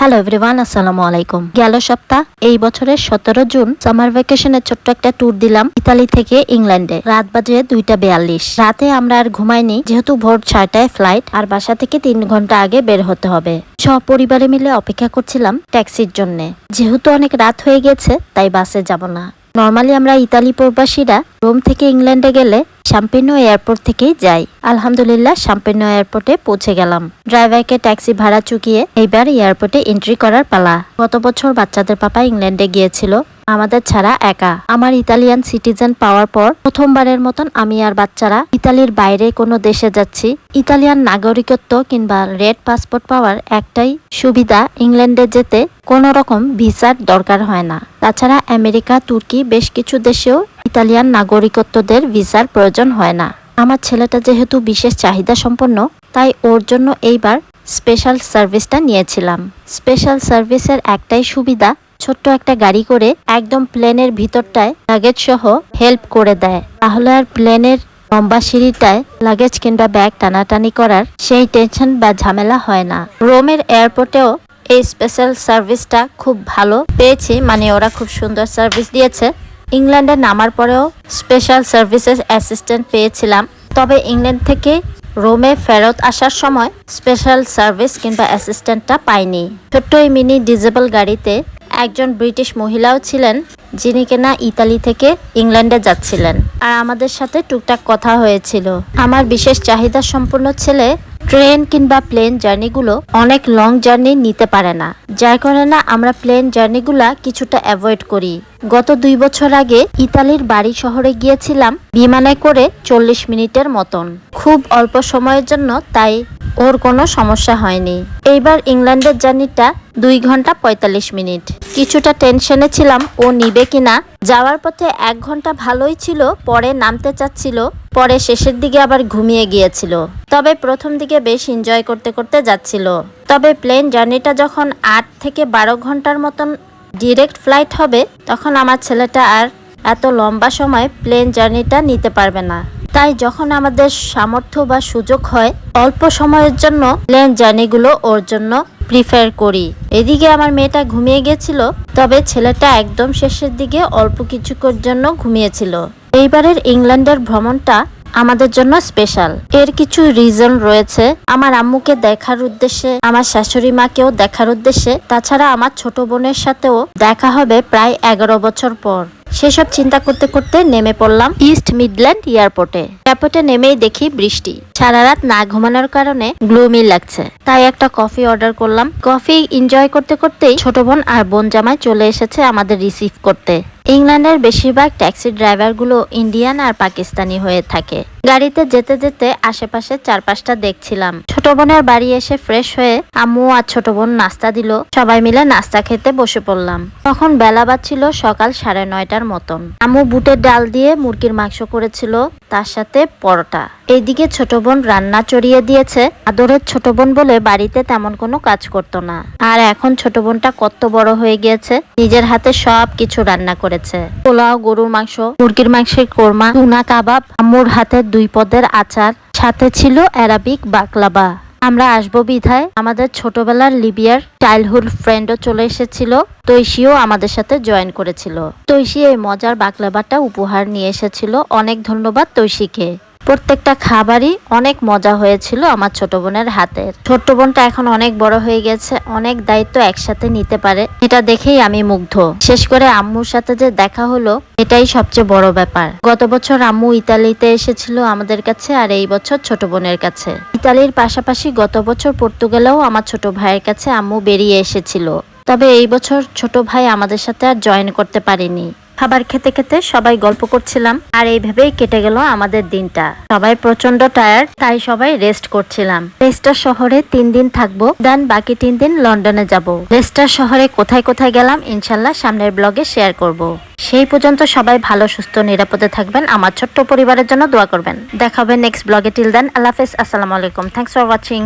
Hello everyone, আসসালামু আলাইকুম। গেল সপ্তাহ এই বছরের 17 জুন সামার ভ্যাকেশনের ছোট্ট একটা ট্যুর দিলাম ইতালি থেকে ইংল্যান্ডে। রাত বাজে 2:42। রাতে আমরা আর ঘুমাইনি, যেহেতু ভোর 6টায় ফ্লাইট আর বাসা থেকে 3 ঘন্টা আগে বের হতে হবে। সপরিবারে মিলে অপেক্ষা করছিলাম ট্যাক্সির জন্য। যেহেতু অনেক রাত হয়ে গেছে তাই বাসে যাব না। নর্মালি আমরা ইতালি প্রবাসীরা রোম থেকে ইংল্যান্ডে গেলে শাম্পেনো এয়ারপোর্ট থেকেই যাই। আলহামদুলিল্লাহ শাম্পেনো এয়ারপোর্টে পৌঁছে গেলাম। ড্রাইভারকে ট্যাক্সি ভাড়া চুকিয়ে এইবার এয়ারপোর্টে এন্ট্রি করার পালা। গত বছর বাচ্চাদের পাপা ইংল্যান্ডে গিয়েছিল আমাদের ছাড়া একা। আমার ইতালিয়ান সিটিজেন পাওয়ার পর প্রথমবারের মতন আমি আর বাচ্চারা ইতালির বাইরে কোনো দেশে যাচ্ছি। ইতালিয়ান নাগরিকত্ব কিংবা রেড পাসপোর্ট পাওয়ার একটাই সুবিধা, ইংল্যান্ডে যেতে কোনো রকম ভিসার দরকার হয় না। তাছাড়া আমেরিকা, তুর্কি বেশ কিছু দেশেও ইতালিয়ান নাগরিকত্বদের ভিসার প্রয়োজন হয় না। আমার ছেলেটা যেহেতু বিশেষ চাহিদা সম্পন্ন, তাই ওর জন্য এইবার স্পেশাল সার্ভিসটা নিয়েছিলাম। স্পেশাল সার্ভিসের একটাই সুবিধা, ছোট্ট একটা গাড়ি করে একদম প্লেনের ভিতরটায় লাগেজ সহ হেল্প করে দেয়। তাহলে আর প্লেনের লম্বা সিঁড়িটায় লাগেজ কিংবা ব্যাগ টানাটানি করার সেই টেনশন বা ঝামেলা হয় না। রোমের এয়ারপোর্টেও এই স্পেশাল সার্ভিসটা খুব ভালো পেয়েছি, মানে ওরা খুব সুন্দর সার্ভিস দিয়েছে। ইংল্যান্ডে নামার পরেও স্পেশাল সার্ভিসেস অ্যাসিস্ট্যান্ট পেয়েছিলাম, তবে ইংল্যান্ড থেকে রোমে ফেরত আসার সময় স্পেশাল সার্ভিস কিংবা অ্যাসিস্ট্যান্টটা পাইনি। ছোট্ট এই মিনি ডিজেবল গাড়িতে একজন ব্রিটিশ মহিলাও ছিলেন, যিনি কিনা ইতালি থেকে ইংল্যান্ডে যাচ্ছিলেন, আর আমাদের সাথে টুকটাক কথা হয়েছিল। আমার বিশেষ চাহিদা সম্পন্ন ছেলে ট্রেন কিংবা প্লেন জার্নিগুলো অনেক লং জার্নি নিতে পারে না, যার কারণে আমরা প্লেন জার্নিগুলা কিছুটা অ্যাভয়েড করি। গত 2 বছর আগে ইতালির বাড়ি শহরে গিয়েছিলাম বিমানে করে 40 মিনিটের মতন, খুব অল্প সময়ের জন্য, তাই ওর কোনো সমস্যা হয়নি। এইবার ইংল্যান্ডের জার্নিটা 2 ঘন্টা 45 মিনিট। কিছুটা টেনশনে ছিলাম ও নিবে কিনা। যাওয়ার পথে 1 ঘন্টা ভালোই ছিল, পরে নামতে চাচ্ছিল, পরে শেষের দিকে আবার ঘুমিয়ে গিয়েছিল। তবে প্রথম দিকে বেশ এনজয় করতে করতে যাচ্ছিল। তবে প্লেন জার্নিটা যখন 8 থেকে 12 ঘন্টার মতন ডিরেক্ট ফ্লাইট হবে, তখন আমার ছেলেটা আর এত লম্বা সময় প্লেন জার্নিটা নিতে পারবে না। তাই যখন আমাদের সামর্থ্য বা সুযোগ হয়, অল্প সময়ের জন্য প্লেন জার্নিগুলো ওর জন্য প্রিফার করি। এদিকে আমার মেয়েটা ঘুমিয়ে গেছিল, তবে ছেলেটা একদম শেষের দিকে অল্প কিছুক্ষণের জন্য ঘুমিয়েছিল। এইবারের ইংল্যান্ডের ভ্রমণটা আমাদের জন্য স্পেশাল। এর কিছু রিজন রয়েছে। আমার আম্মুকে দেখার উদ্দেশ্যে, আমার শাশুড়ি মাকেও দেখার উদ্দেশ্যে, তাছাড়া আমার ছোট বোনের সাথেও দেখা হবে প্রায় 11 বছর পর। সেসব চিন্তা করতে করতে নেমে পড়লাম ইস্ট মিডল্যান্ড এয়ারপোর্টে নেমেই দেখি বৃষ্টি। সারা রাত না ঘুমানোর কারণে গ্লুমি লাগছে, তাই একটা কফি অর্ডার করলাম। কফি এনজয় করতে করতেই ছোট বোন আর বোন জামাই চলে এসেছে আমাদের রিসিভ করতে। ইংল্যান্ডের বেশিরভাগ ট্যাক্সি ড্রাইভারগুলো ইন্ডিয়ান আর পাকিস্তানি হয়ে থাকে। গাড়িতে যেতে যেতে আশেপাশে 4-5টা দেখছিলাম। ছোট বোনের বাড়ি এসে ফ্রেশ হয়ে আম্মু আর ছোট বোন নাস্তা দিল। সবাই মিলে নাস্তা খেতে বসে পড়লাম। তখন বেলা বাজছিল সকাল 9:30টার মতন। আম্মু বুটের ডাল দিয়ে মুরগির মাংস করেছিল, তার সাথে পরোটা। এইদিকে ছোট বোন রান্না চড়িয়ে দিয়েছে। আদরের ছোট বোন বলে বাড়িতে তেমন কোনো কাজ করতো না, আর এখন ছোট বোনটা কত বড় হয়ে গিয়েছে, নিজের হাতে সব কিছু রান্না করেছে। পোলাও, গরুর মাংস, মুরগির মাংসের কোরমা, টুনা কাবাব, আম্মুর হাতের 2 পদের আচার, সাথে ছিল অ্যারাবিক বাকলাবা। আমরা আসবো বিধায় আমাদের ছোটবেলার লিবিয়ার চাইল্ডহুড ফ্রেন্ডও চলে এসেছিল। তৈশিও আমাদের সাথে জয়েন করেছিল। তৈশি এই মজার বাকলাবাটা উপহার নিয়ে এসেছিল। অনেক ধন্যবাদ তৈশিকে। প্রত্যেকটা খাবারই অনেক মজা হয়েছিল আমার ছোট বোনের হাতের। ছোট্ট বোনটা এখন অনেক বড় হয়ে গেছে, অনেক দায়িত্ব একসাথে নিতে পারে, এটা দেখেই আমি মুগ্ধ। শেষ করে আম্মুর সাথে যে দেখা হলো, এটাই সবচেয়ে বড় ব্যাপার। গত বছর আম্মু ইতালিতে এসেছিল আমাদের কাছে, আর এই বছর ছোট বোনের কাছে। ইতালির পাশাপাশি গত বছর পর্তুগালেও আমার ছোট ভাইয়ের কাছে আম্মু বেরিয়ে এসেছিল। তবে এই বছর ছোট ভাই আমাদের সাথে আর জয়েন করতে পারেনি। খাবার খেতে খেতে সবাই গল্প করছিলাম, আর এইভাবেই কেটে গেল আমাদের দিনটা। সবাই প্রচন্ড টায়ার্ড, তাই সবাই রেস্ট করছিলাম। লেস্টার শহরে 3 দিন থাকবো, দেন বাকি 3 দিন লন্ডনে যাব। লেস্টার শহরে কোথায় কোথায় গেলাম ইনশাল্লাহ সামনের ব্লগে শেয়ার করব। সেই পর্যন্ত সবাই ভালো, সুস্থ, নিরাপদে থাকবেন। আমার ছোট্ট পরিবারের জন্য দোয়া করবেন। দেখা হবে নেক্সট ব্লগে। টিল দেন, আল্লাহ হাফেজ, আসসালামু আলাইকুম। Thanks for watching.